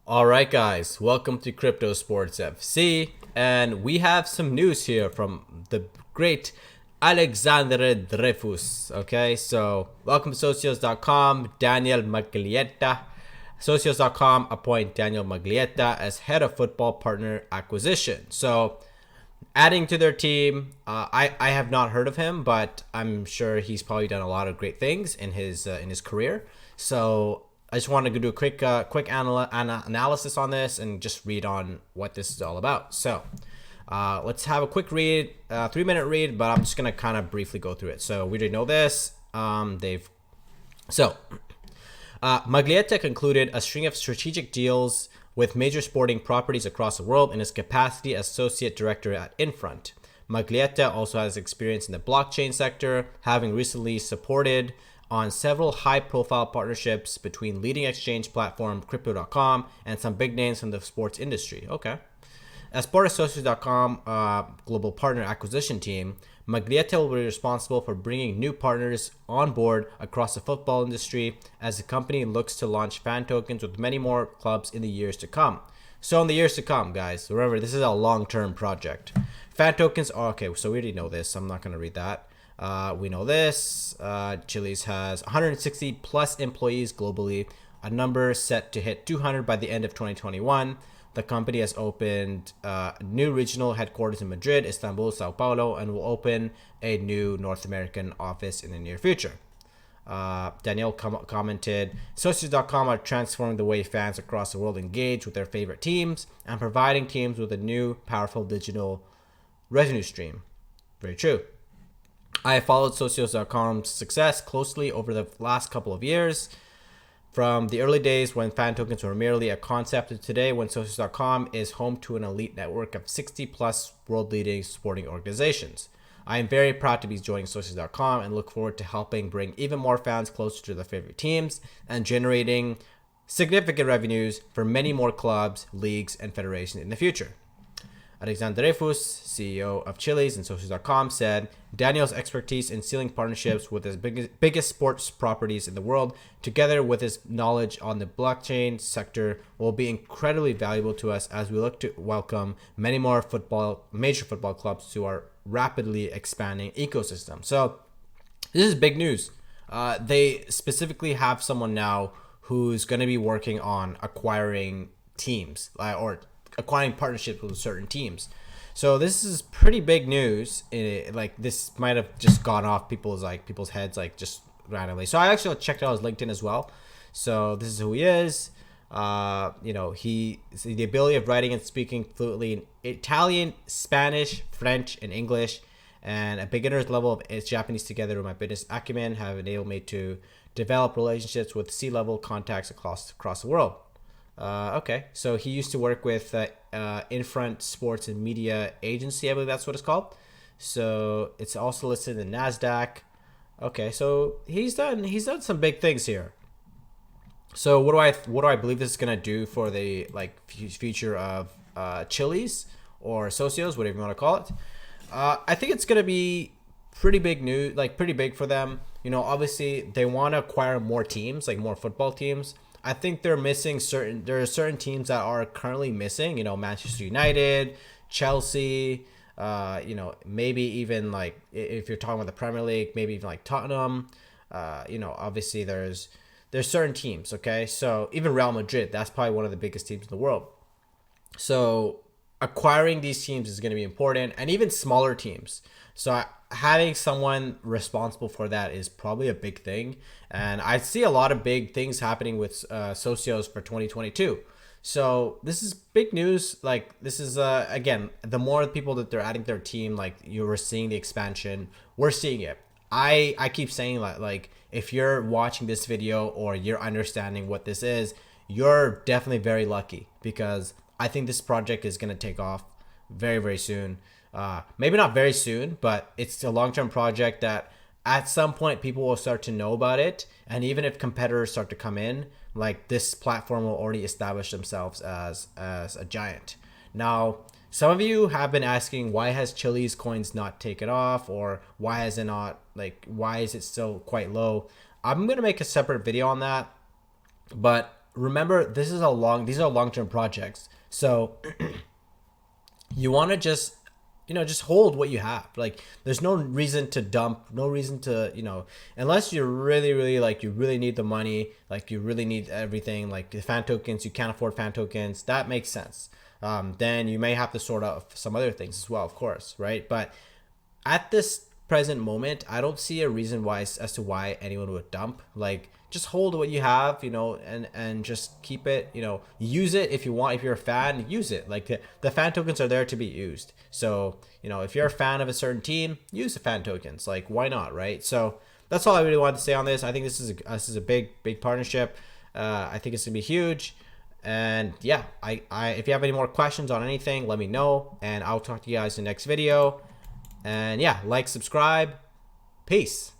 All right, guys, welcome to Crypto Sports FC, and we have some news here from the great Alexandre Dreyfus. Okay, so welcome to Socios.com, Daniel Maglietta. Socios.com appoint Daniel Maglietta as head of football partner acquisition. So, adding to their team, I have not heard of him, but I'm sure he's probably done a lot of great things in his career. So I just wanted to do a quick analysis on this and just read on what this is all about. So let's have a quick read, 3-minute read, but I'm just gonna kind of briefly go through it. So we didn't know this. Maglietta concluded a string of strategic deals with major sporting properties across the world in his capacity as associate director at Infront. Maglietta also has experience in the blockchain sector, having recently supported on several high-profile partnerships between leading exchange platform Crypto.com and some big names from the sports industry. Okay. As part of Socios.com global partner acquisition team, Maglietta will be responsible for bringing new partners on board across the football industry as the company looks to launch fan tokens with many more clubs in the years to come. So in the years to come, guys, remember this is a long-term project. Fan tokens are okay, so we already know this. So I'm not going to read that. We know this. Chili's has 160 plus employees globally, a number set to hit 200 by the end of 2021. The company has opened new regional headquarters in Madrid, Istanbul, Sao Paulo, and will open a new North American office in the near future. Daniel commented, Socios.com are transforming the way fans across the world engage with their favorite teams and providing teams with a new, powerful digital revenue stream. Very true. I have followed Socios.com's success closely over the last couple of years. From the early days when fan tokens were merely a concept to today when Socios.com is home to an elite network of 60 plus world leading sporting organizations. I am very proud to be joining Socios.com and look forward to helping bring even more fans closer to their favorite teams and generating significant revenues for many more clubs, leagues, and federations in the future. Alexandre Dreyfus, CEO of Chili's and Socios.com, said Daniel's expertise in sealing partnerships with his biggest sports properties in the world, together with his knowledge on the blockchain sector, will be incredibly valuable to us as we look to welcome many more major football clubs to our rapidly expanding ecosystem. So this is big news. They specifically have someone now who's going to be working on acquiring teams or acquiring partnerships with certain teams. So this is pretty big news. This might have just gone off people's heads just randomly. So I actually checked out his LinkedIn as well. So this is who he is. He the ability of writing and speaking fluently in Italian, Spanish, French, and English, and a beginner's level of Japanese together with my business acumen have enabled me to develop relationships with C-level contacts across the world. Okay, so he used to work with Infront Sports and Media Agency, I believe that's what it's called. So it's also listed in the Nasdaq. Okay, so he's done some big things here. So what do I believe this is gonna do for the future of Chili's or Socios, whatever you want to call it? I think it's gonna be pretty big news, pretty big for them. Obviously they want to acquire more teams, more football teams. I think there are certain teams that are currently missing, Manchester United, Chelsea, maybe even if you're talking about the Premier League, maybe even Tottenham, obviously there's certain teams. Okay. So even Real Madrid, that's probably one of the biggest teams in the world. So acquiring these teams is going to be important, and even smaller teams. So having someone responsible for that is probably a big thing. And I see a lot of big things happening with Socios for 2022. So this is big news. This is again, the more people that they're adding to their team, you're seeing the expansion. We're seeing it. I keep saying that if you're watching this video or you're understanding what this is, you're definitely very lucky, because I think this project is going to take off very, very soon. Maybe not very soon, but it's a long-term project that at some point people will start to know about it. And even if competitors start to come in, this platform will already establish themselves as a giant. Now, some of you have been asking, why has Chili's coins not taken off, or why is it still quite low? I'm going to make a separate video on that. But remember, these are long-term projects. So you want to just, just hold what you have. Like, there's no reason to dump, no reason to, unless you're really, really, like, you really need the money, like, you really need everything, like the fan tokens, you can't afford fan tokens, that makes sense. Then you may have to sort out some other things as well, of course, right? But at this present moment, I don't see a reason why, as to why anyone would dump. Like, just hold what you have, and just keep it, use it if you want. If you're a fan, use it. Like, the fan tokens are there to be used. So, if you're a fan of a certain team, use the fan tokens. Like, why not, right? So that's all I really wanted to say on this. I think this is a big partnership. I think it's gonna be huge. And yeah, I if you have any more questions on anything, let me know, and I'll talk to you guys in the next video. And yeah, like, subscribe, peace.